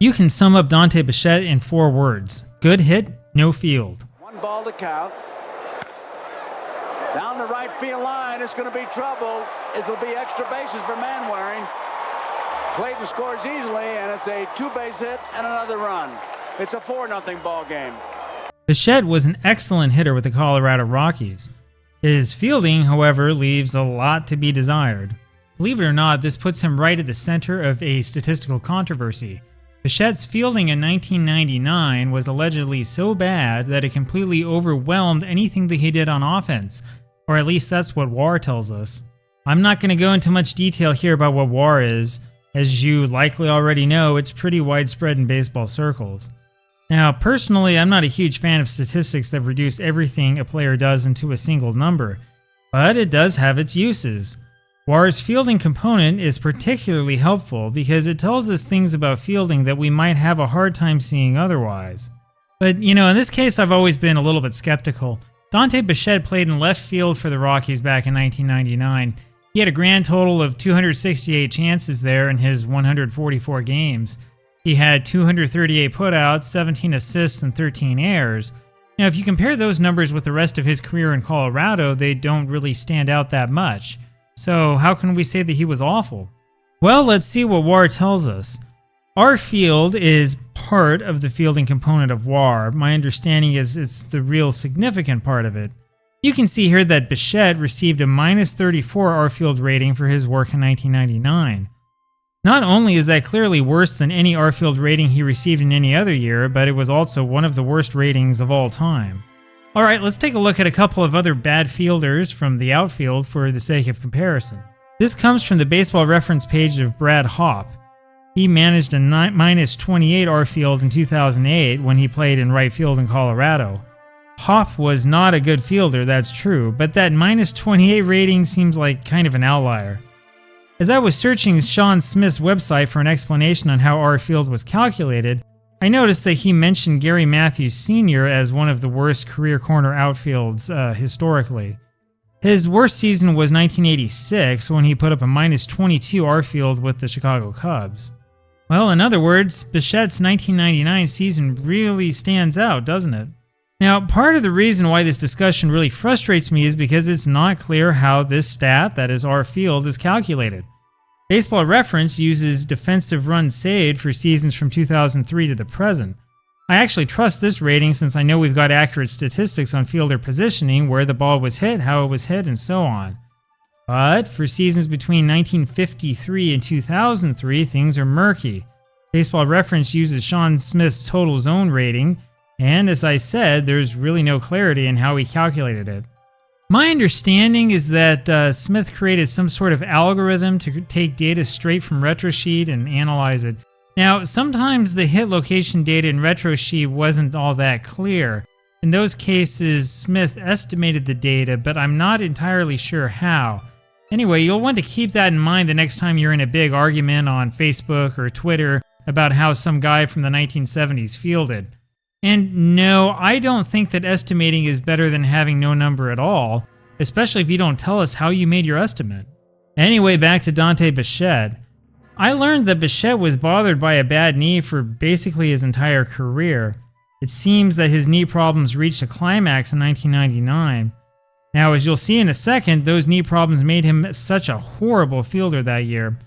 You can sum up Dante Bichette in 4 words. Good hit, no field. 1 ball to count. Down the right field line, it's going to be trouble. It'll be extra bases for Manwaring. Clayton scores easily, and it's a 2-base hit and another run. It's a 4-0 ball game. Bichette was an excellent hitter with the Colorado Rockies. His fielding, however, leaves a lot to be desired. Believe it or not, this puts him right at the center of a statistical controversy. Bichette's fielding in 1999 was allegedly so bad that it completely overwhelmed anything that he did on offense, or at least that's what WAR tells us. I'm not going to go into much detail here about what WAR is. As you likely already know, it's pretty widespread in baseball circles. Now, personally, I'm not a huge fan of statistics that reduce everything a player does into a single number, but it does have its uses. WAR's fielding component is particularly helpful because it tells us things about fielding that we might have a hard time seeing otherwise. But, in this case, I've always been a little bit skeptical. Dante Bichette played in left field for the Rockies back in 1999. He had a grand total of 268 chances there in his 144 games. He had 238 putouts, 17 assists, and 13 errors. Now, if you compare those numbers with the rest of his career in Colorado, they don't really stand out that much. So how can we say that he was awful? Well, let's see what WAR tells us. Our field is part of the fielding component of WAR. My understanding is it's the real significant part of it. You can see here that Bichette received a -34 R-field rating for his work in 1999. Not only is that clearly worse than any R-field rating he received in any other year, but it was also one of the worst ratings of all time. Alright, let's take a look at a couple of other bad fielders from the outfield for the sake of comparison. This comes from the baseball reference page of Brad Hopp. He managed a -28 R-field in 2008 when he played in right field in Colorado. Hopp was not a good fielder, that's true, but that -28 rating seems like kind of an outlier. As I was searching Sean Smith's website for an explanation on how R-field was calculated, I noticed that he mentioned Gary Matthews Sr. as one of the worst career corner outfields historically. His worst season was 1986 when he put up a -22 R-field with the Chicago Cubs. Well, in other words, Bichette's 1999 season really stands out, doesn't it? Now, part of the reason why this discussion really frustrates me is because it's not clear how this stat, that is R-field, is calculated. Baseball Reference uses defensive runs saved for seasons from 2003 to the present. I actually trust this rating since I know we've got accurate statistics on fielder positioning, where the ball was hit, how it was hit, and so on. But for seasons between 1953 and 2003, things are murky. Baseball Reference uses Sean Smith's total zone rating, and as I said, there's really no clarity in how he calculated it. My understanding is that Smith created some sort of algorithm to take data straight from RetroSheet and analyze it. Now, sometimes the hit location data in RetroSheet wasn't all that clear. In those cases, Smith estimated the data, but I'm not entirely sure how. Anyway, you'll want to keep that in mind the next time you're in a big argument on Facebook or Twitter about how some guy from the 1970s fielded. And no, I don't think that estimating is better than having no number at all, especially if you don't tell us how you made your estimate. Anyway, back to Dante Bichette. I learned that Bichette was bothered by a bad knee for basically his entire career. It seems that his knee problems reached a climax in 1999. Now, as you'll see in a second, those knee problems made him such a horrible fielder that year.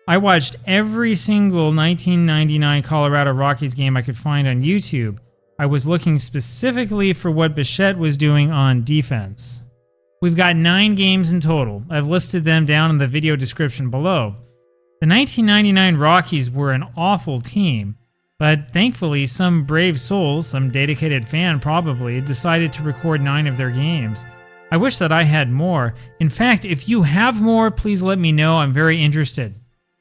I watched every single 1999 Colorado Rockies game I could find on YouTube. I was looking specifically for what Bichette was doing on defense. We've got 9 games in total. I've listed them down in the video description below. The 1999 Rockies were an awful team, but thankfully some brave soul, some dedicated fan probably, decided to record 9 of their games. I wish that I had more. In fact, if you have more, please let me know. I'm very interested.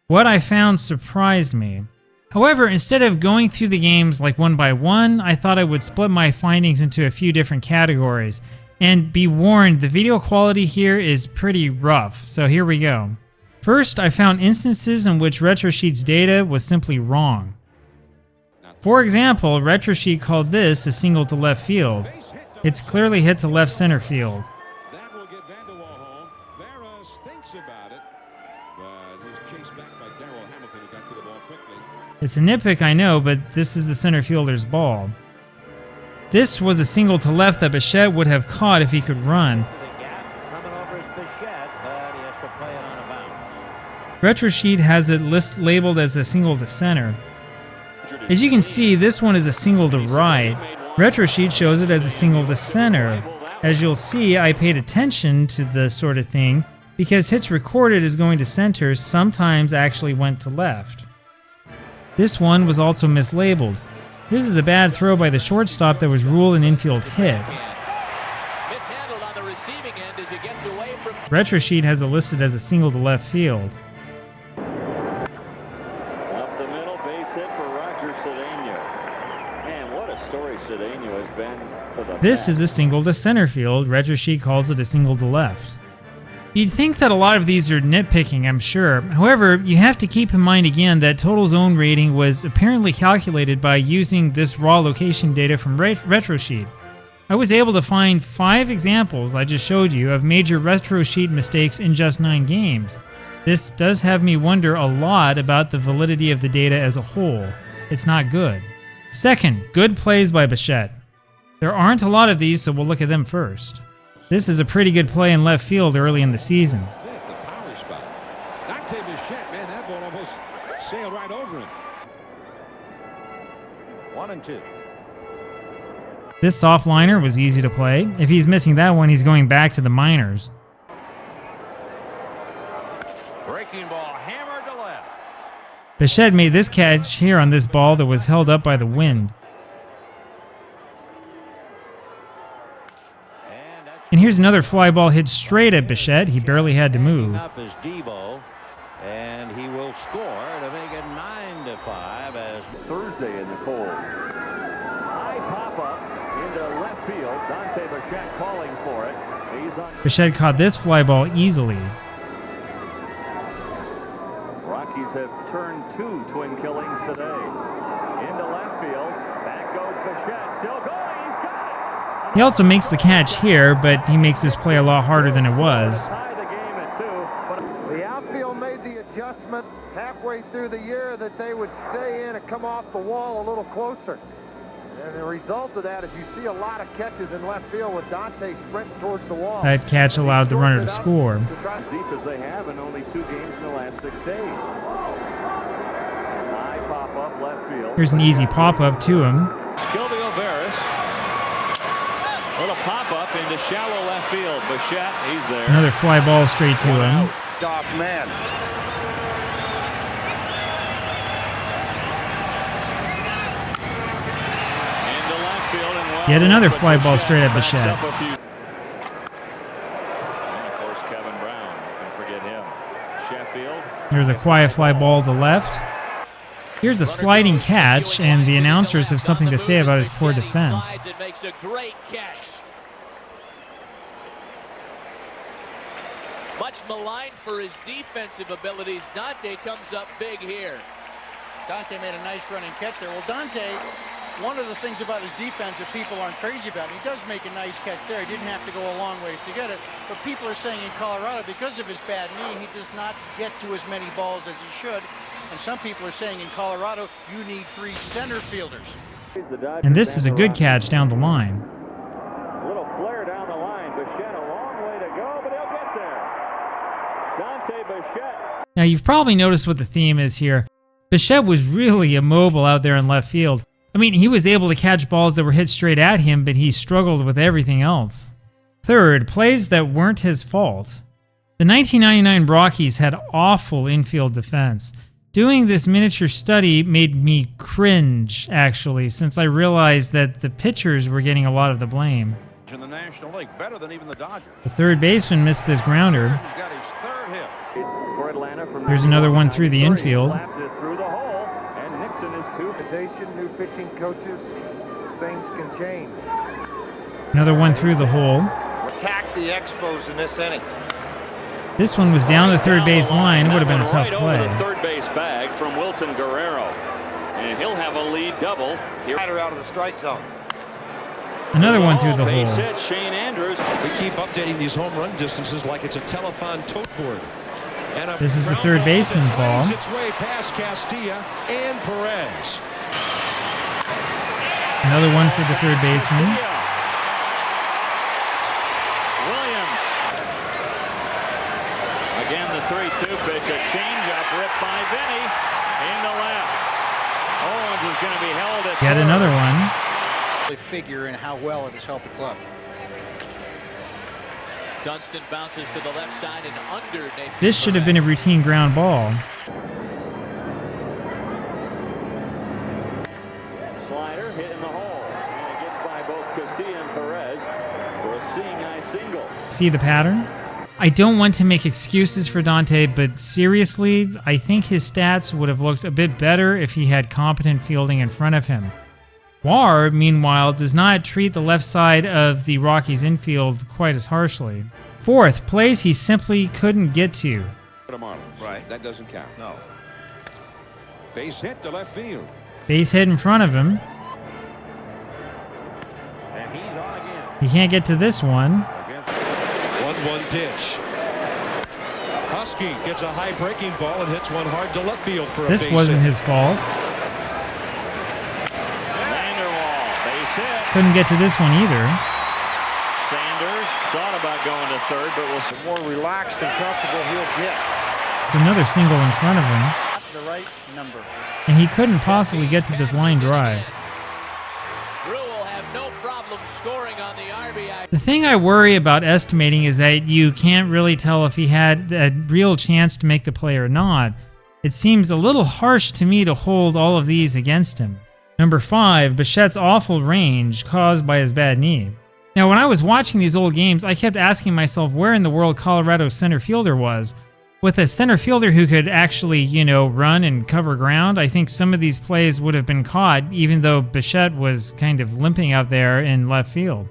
What I found surprised me. However, instead of going through the games like one by one, I thought I would split my findings into a few different categories. And be warned, the video quality here is pretty rough, so here we go. First, I found instances in which RetroSheet's data was simply wrong. For example, RetroSheet called this a single to left field. It's clearly hit to left center field. It's a nitpick, I know, but this is the center fielder's ball. This was a single to left that Bichette would have caught if he could run. Retro Sheet has it labeled as a single to center. As you can see, this one is a single to right. Retro Sheet shows it as a single to center. As you'll see, I paid attention to this sort of thing because hits recorded as going to center sometimes actually went to left. This one was also mislabeled. This is a bad throw by the shortstop that was ruled an infield hit. Retro Sheet has it listed as a single to left field. This is a single to center field. Retro Sheet calls it a single to left. You'd think that a lot of these are nitpicking, I'm sure. However, you have to keep in mind again that total zone rating was apparently calculated by using this raw location data from Retro Sheet. I was able to find 5 examples I just showed you of major Retro Sheet mistakes in just 9 games. This does have me wonder a lot about the validity of the data as a whole. It's not good. Second, good plays by Bichette. There aren't a lot of these, so we'll look at them first. This is a pretty good play in left field early in the season. The power spot. Dante Bichette, man, that ball almost sailed right over him. 1-2. This soft liner was easy to play. If he's missing that one, he's going back to the minors. Breaking ball hammered to left. Bichette made this catch here on this ball that was held up by the wind. And here's another fly ball hit straight at Bichette. He barely had to move. Up is Devo, and he will score to make it 9-5 as Thursday in the cold. High pop up into left field. Dante Bichette calling for it. He's on. Bichette caught this fly ball easily. Rockies have turned 2 twin killings today. Into left field. Back goes Bichette. Still going. He also makes the catch here, but he makes this play a lot harder than it was. The outfield made the adjustment halfway through the year that they would stay in and come off the wall a little closer. And the result of that is you see a lot of catches in left field with Dante sprinting towards the wall. That catch allowed the runner to score. As deep as they have in only 2 games in the last 6 days. High pop up left field. Here's an easy pop-up to him. Little pop-up into shallow left field. Bichette, he's there. Another fly ball straight to him. Off man. Into left field and well. Yet another fly ball straight at Bichette. And of course, Kevin Brown. Don't forget him. Sheffield. Here's a quiet fly ball to left. Here's a sliding catch, and the announcers have something to say about his poor defense. It makes a great catch. Much maligned for his defensive abilities, Dante comes up big here. Dante made a nice running catch there. Well, Dante, one of the things about his defense that people aren't crazy about, he does make a nice catch there. He didn't have to go a long ways to get it. But people are saying in Colorado, because of his bad knee, he does not get to as many balls as he should. And some people are saying in Colorado, you need 3 center fielders. And this is a good catch down the line. A little flare down the line. Bichette a long way to go, but he'll get there. Dante Bichette. Now, you've probably noticed what the theme is here. Bichette was really immobile out there in left field. I mean, he was able to catch balls that were hit straight at him, but he struggled with everything else. Third, plays that weren't his fault. The 1999 Rockies had awful infield defense. Doing this miniature study made me cringe, actually, since I realized that the pitchers were getting a lot of the blame. In the National League, better than even the Dodgers. The third baseman missed this grounder. He's got his 3rd hit. For Atlanta from Here's another one through the infield. Slapped it through the hole, and Nixon is 2. New pitching coaches, things can change. Another one through the hole. attack the Expos in this inning. This one was down the third base line. It would have been a tough play. Over the third base bag from Wilton Guerrero. And he'll have a lead double. Here Rider out of the strike zone. Another one through the hole. Base hit, Shane Andrews. We keep updating these home run distances like it's a telethon tote board. This is the third baseman's ball. Its way past Castilla and Perez. Another one for the third baseman. Williams. Again, the 3-2 pitch, a changeup ripped by Vinny into left. Owens is going to be held at Yet another one. They figure in how well it has helped the club. Dunston bounces to the left side and under. This should have been a routine ground ball. Slider hit in the hole. And it gets by both Castilla and Perez for a seeing eye single. See the pattern? I don't want to make excuses for Dante, but seriously, I think his stats would have looked a bit better if he had competent fielding in front of him. War, meanwhile, does not treat the left side of the Rockies infield quite as harshly. Fourth, plays he simply couldn't get to. Right, that doesn't count. No. Base hit to left field. Base hit in front of him. And he's on again. He can't get to this one. 1-1 pitch. Husky gets a high breaking ball and hits one hard to left field for a base This wasn't hit. his fault. Hit. Couldn't get to this one either. Sanders thought about going to third, but was The more relaxed and comfortable he'll get. It's another single in front of him. The right number. And he couldn't possibly get to this line drive. Drew will have no problem scoring on the RBI. The thing I worry about estimating is that you can't really tell if he had a real chance to make the play or not. It seems a little harsh to me to hold all of these against him. Number 5, Bichette's awful range caused by his bad knee. Now, when I was watching these old games, I kept asking myself where in the world Colorado's center fielder was. With a center fielder who could actually, run and cover ground, I think some of these plays would have been caught, even though Bichette was kind of limping out there in left field.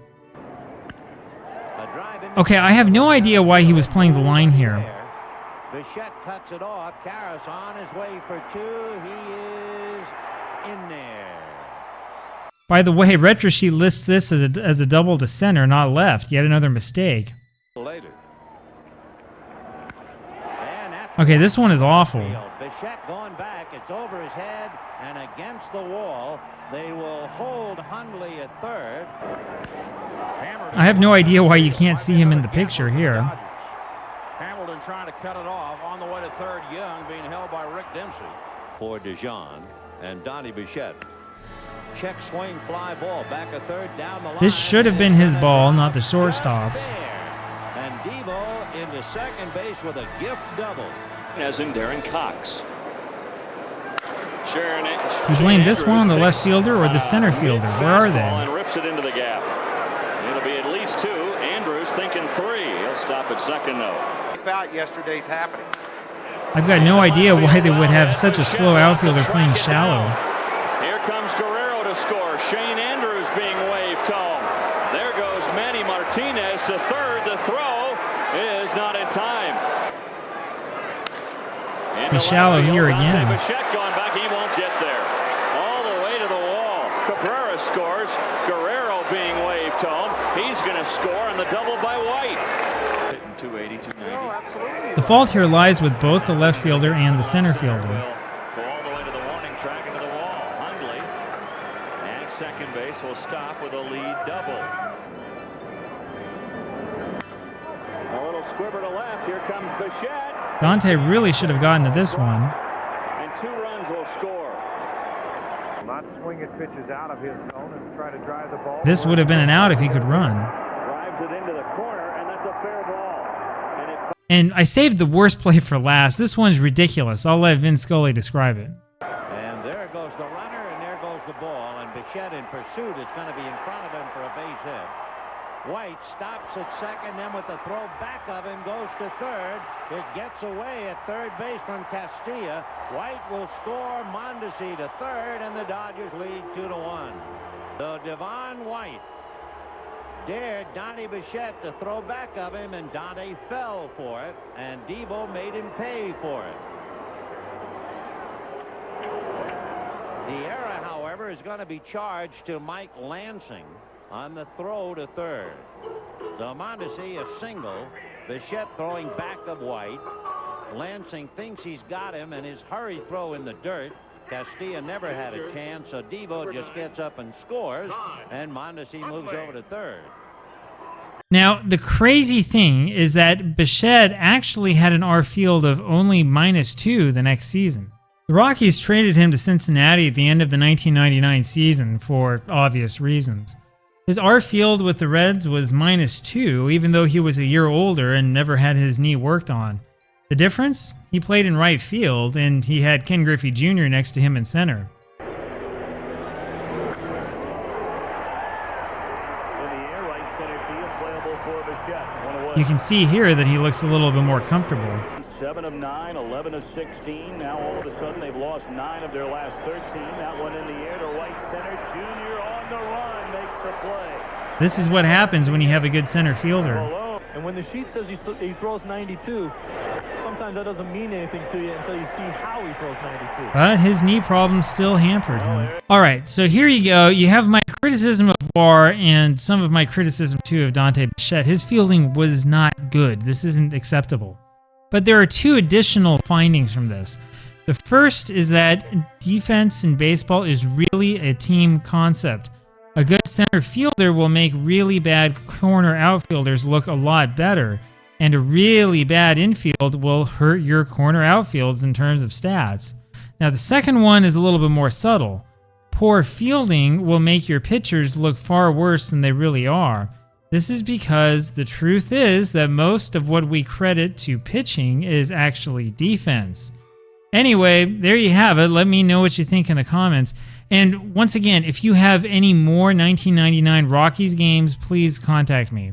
Okay, I have no idea why he was playing the line here. Bichette cuts it off. Karras on his way for 2. He is in there. By the way, Retrosheet lists this as a double to center, not left. Yet another mistake. Later. Okay, this one is awful. Bichette going back. It's over his head and against the wall. They will hold Hundley at third. I have no idea why you can't see him in the picture here. Hamilton trying to cut it off on the way to third. Young being held by Rick Dempsey. For DeJean and Dante Bichette. Check swing fly ball back at third down the line. This should have been his ball, not the shortstop's. And Devo into second base with a gift double. as in Darren Cox. Sharon, do you blame this one on the left fielder or the center fielder? Where are they? And rips it into the gap. It'll be at least 2. Andrews thinking 3. He'll stop at second though. Out yesterday's happening. I've got no idea why they would have such a slow outfielder playing shallow. Here comes Guerrero to score. Shane Andrews being waved home. There goes Manny Martinez to third. The throw is not in time. He's shallow here again. Bichette going back. He won't get there. All the way to the wall. Cabrera scores. Guerrero being waved home. He's going to score on the double by White. 280, 290. The fault here lies with both the left fielder and the center fielder. Go all the way to the warning track into the wall. Hundley and second base will stop with a lead double. A little squibber to left. Here comes Bichette. Dante really should have gotten to this one. And 2 runs will score. Not swinging pitches out of his zone and try to drive the ball. This would have been an out if he could run. Drives it into the corner, and that's a fair ball. And I saved the worst play for last. This one's ridiculous. I'll let Vin Scully describe it. And there goes the runner, and there goes the ball. And Bichette in pursuit is going to be in front of him for a base hit. White stops at second, then with the throw back of him goes to third. It gets away at third base from Castilla. White will score. Mondesi to third, and the Dodgers lead 2-1. So Devon White dared Dante Bichette to throw back of him, and Dante fell for it, and Debo made him pay for it. The error, however, is going to be charged to Mike Lansing on the throw to third. So Mondesi a single. Bichette throwing back of White. Lansing thinks he's got him, and his hurry throw in the dirt. Castilla never had a chance, so Devo just gets up and scores, and Mondesi moves over to third. Now, the crazy thing is that Bichette actually had an R field of only -2 the next season. The Rockies traded him to Cincinnati at the end of the 1999 season for obvious reasons. His R field with the Reds was -2, even though he was a year older and never had his knee worked on. The difference? He played in right field, and he had Ken Griffey Jr. next to him in center. You can see here that he looks a little bit more comfortable. 7 of 9, 11 of 16. Now all of a sudden they've lost 9 of their last 13. That one in the air to right center. Junior on the run makes a play. This is what happens when you have a good center fielder. And when the sheet says he throws 92, sometimes that doesn't mean anything to you until you see how he throws 92. But his knee problems still hampered him. Alright, so here you go. You have my criticism of War and some of my criticism too of Dante Bichette. His fielding was not good. This isn't acceptable. But there are 2 additional findings from this. The first is that defense in baseball is really a team concept. A good center fielder will make really bad corner outfielders look a lot better, and a really bad infield will hurt your corner outfields in terms of stats. Now, the second one is a little bit more subtle. Poor fielding will make your pitchers look far worse than they really are. This is because the truth is that most of what we credit to pitching is actually defense. Anyway, there you have it. Let me know what you think in the comments. And once again, if you have any more 1999 Rockies games, please contact me.